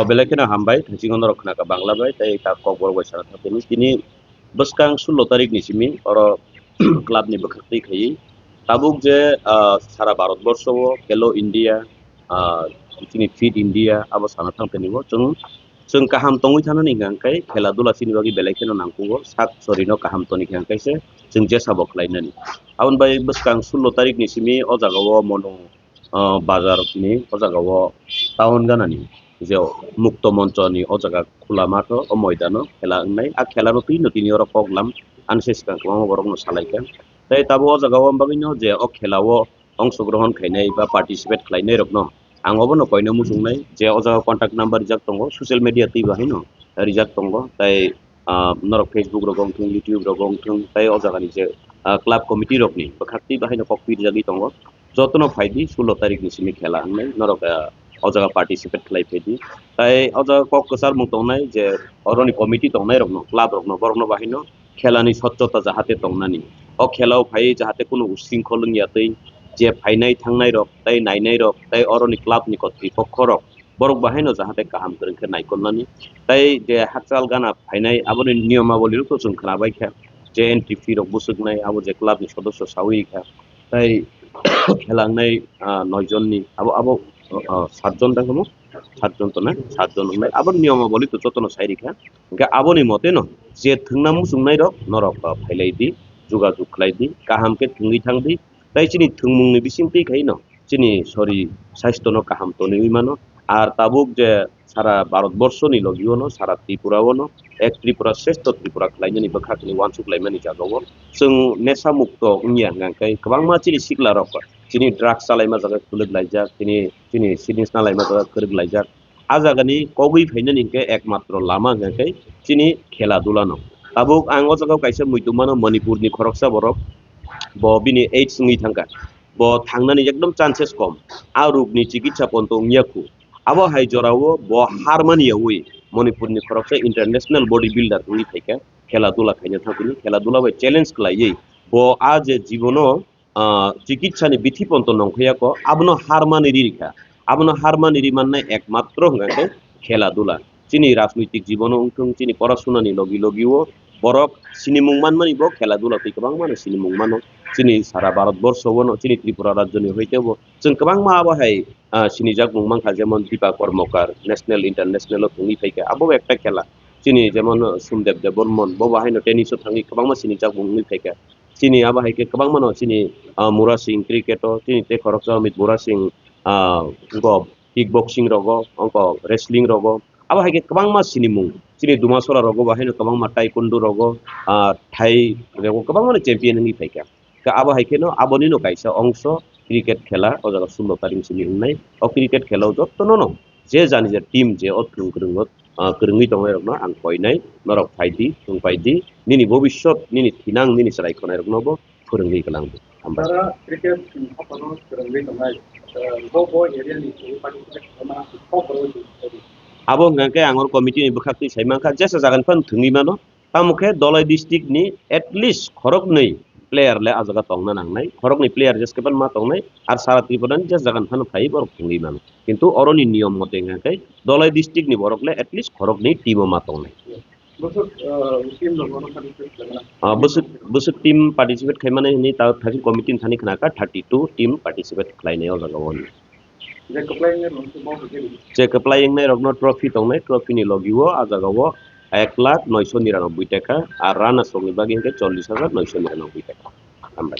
Belakena hambai thacingon rokna ka bangla bai tai ka kokbor bai sara thapeni tini bwskang 16 tarik ni simi oro club ni bwkhakti khai tabuk je sara bharatborsho o Hello India tini Fit India abo sana thangpeni bo जों kaham tongui thanani hingkai khela dula sini bagi belakeno nangkugo sak sorino kaham toni hingkai se जों jesabo khlainani abon bai bwskang 16 tarik ni simi o jaga o mono bazar ni o jaga o town ganani যে মুক্ত মঞ্চ ni o jaga khula matho o moidano khela wngnai a khela ro tui no tini oro poglam anse sikang kwbangma borok no salaika tai tabo o jaga o bagino je o khela o অংশগ্রহণ খাইনাই বা participate খাইনাই রকম आं obono koino musungnai je o jaga contact number rijak tongo social media tui bahaino rijak tongo tai norok Facebook rogong thung YouTube rogong thung tai o jaga ni je club committee rokni bakhakti bahaino kokpi rijagi tongo jotono phaidi 16 tarik ni simi khela angnai norok o jaga participate khlai phaidi tai o jaga kok kesar mung tongnai je oroni committee tongnai rokno club rokno borokno bahaino khelani স্বচ্ছতা যাহাতে tongnani o khelao phai যাহাতে কোনো উশৃঙ্খল ইয়াতৈ যে ফাইনাই থাংনাই rock তাই নাইনাই rock তাই অরনি club নি কর্তৃপক্ষ রক বরক বাহাইনো যাহাতে কাহাম করেনকে নাইকলনানি তাই যে হাকচাল গানা ফাইনাই আবনি নিয়মাবলীর তো जों खोनाबाय खा যে এন্ট্রি ফি রক বুসুকনাই আবো যে ক্লাবনি সদস্য সাউই খা তাই খেলাংনাই 9 জননি আবো আবো 7 জন দেখামু 7 জন তো না 7 জন নাই আবো নিয়মাবলী তো যতন সাইরি খা গা আবনি মতে ন যে থংনা মুসুকনাই রক নরক ফাইলাইদি যোগাযোগ খাইদি কাহামকে থুঙ্গি থাংদি তাই চিনি থুংমুংনি বিসিংতি খাইনো চিনি সরি স্বাস্থ্যনো কাহাম তো নেই মানো আর তাবুক যে সারা ভারতবর্ষ নি লগিওনো সারা ত্রিপুরাওনো এক ত্রিপুরা শ্রেষ্ঠ ত্রিপুরা খাইনি বখাকনি ওয়ানসুক লাইমানি জাগাवो जों नेसा मुक्त उनिया गांखाय गोबांमा चिनि सिखला रक चिनि ड्राग्स सालायमा जागा खुलग लाइजाक चिनि सिनिस नालायमा जागा खरग लाइजाक आ जागानि कगै फाइनानि के एकमात्र लामा गांखाय चिनि खेला दुलानो ताबुक आंगो जागा काइसा मुइतुमानो मणिपुरनि खरकसा बरक bo bini AIDS ngi thangka bo thangnani ekdom chances kom a rugni chikitsa ponto ngyaku abo hai jorao bo harmania wi manipurni khoroksa international body builder ngi thaika khela dula khaina thakuni khela dula bai challenge khlaiyi bo a je jibono chikitsa ni bithi ponto nongkhaya ko abno harmani rikha abno harmani ri manna ekmatro ngake khela dula chini rajnৈতিক Jibon ungthung chini porashuna ni logi logiwo borok sini mungmanmani bo খেলা দুলা tui kwbangmano sini mungmano chini sara bharatborsho bono chini tripura rajyoni hoitebo जों kwbangma abahai sini jak mungmangkha jemon dipa kormokar national international thungni thaika abo ekta khela chini jemon sumdev debormon bo bahaino tennis thangi kwbangma sini jak mungni thaika chini abahai ke kwbangmano chini mura singh cricketo chini te khoroksa amit mura singh go kickboxing rogo onko wrestling rogo abo haike kwbangma sini mung chini dumasora rogo bahaino kwbangma taekwondo rogo thai rogo kwbangma champion ngi thaika ka abo haike no aboni no kaisa অংশ cricket খেলা o jaga 16 tarik sini ungnai o cricket khela jottono no je jani je team je o thungkrungot krungui tongnai rokno ang koinai norok phaidi tungpaidi nini bobishot nini thinang nini sarai khonai rokno bo phurungui kalang amba cricket hokono krungui tongnai bo area ni participate khama khopro abo ngake angor committee ni bwkhakti saimangkha jesa jagan phan thungni mano tamukhe dolai district ni at least khorok nei player le ajaga tongna nangnai khorok ni player jeske pan ma tongnai ar sara tripura ni jes jagan phan phai borok thungni mano kintu oroni niyom mote ngake dolai district ni borok le at least khorok ni team ma tongnai busuk team participate khaimane ni ta thaki committee thani khnaka 32 team participate khlainai o jaga woni যে applying নাই রগ্ন trophy tongnai trophy ni logiwo a jagao 1,999 টাকা আর রানা সঙ্গে বাকি 40,999 টাকা আমরা